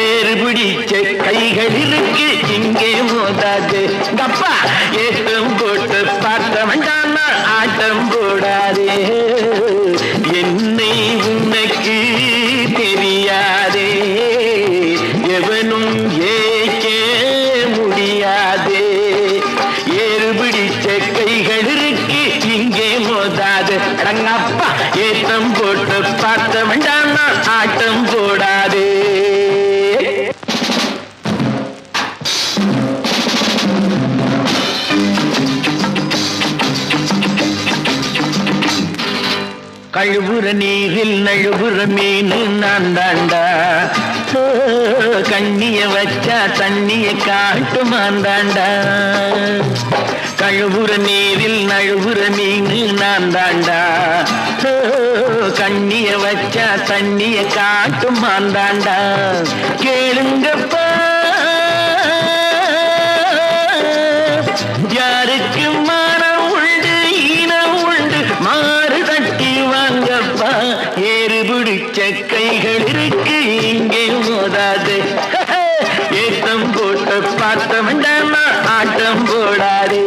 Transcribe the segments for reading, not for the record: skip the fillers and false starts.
ஏறுபிடிச்ச கைகள் இருக்கு இங்கே மோதாது கப்பா ஏற்றம் போட்டு பார்த்தவன் ஆட்டம் போடாதே என்னை உனக்கு தெரியாதே எவனும் ஏற்க முடியாதே ஏறுபிடிச்ச கைகள் இருக்கு இங்கே மோதாது அடங்கப்பா ஏற்றம் போட்டு பார்த்தவன் ஆட்டம் போடாதே கழுவுற நீரில் நழுவுற மீன் நான் தாண்டா கண்ணிய வச்சா தண்ணிய காட்டுமாண்டாண்டா கழுவுற நீரில் நழுவுற மீன் நான் தாண்டா கண்ணிய வச்சா தண்ணிய காட்டுமாண்டாண்டா கேளுங்கப்பா யாருக்கு மனம் உண்டு ஈனம் உண்டு மாறு தட்டி வாங்கப்பா ஏறுபிடிச்ச கைகள் இருக்கு இங்கே மோதாது ஏத்தம் போட்டு பார்த்தவன் ஆட்டம் போடாதே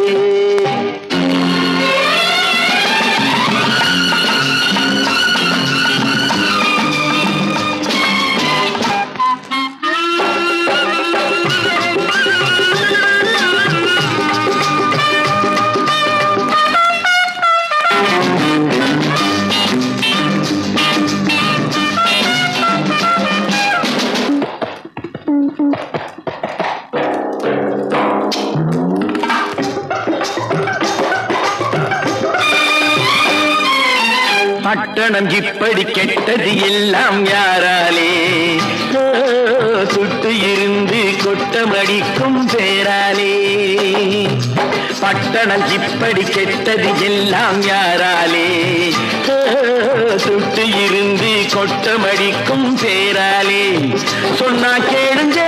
பட்டணம் இப்படி கெட்டது எல்லாம் யாராலே சுட்டு இருந்து கொட்டமடிக்கும் பேராலே பட்டணம் இப்படி கெட்டது எல்லாம் யாராலே சுட்டு இருந்து கொட்டமடிக்கும் பேராலே சொன்னா கேளுங்க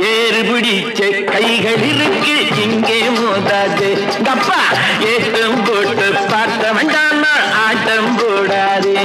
ஏறுபிடிச்ச கைகள் இருக்கு இங்கே மோதாது கப்பா ஏற்றம் போட்டு பார்த்தவன் ஆட்டம் போடாதே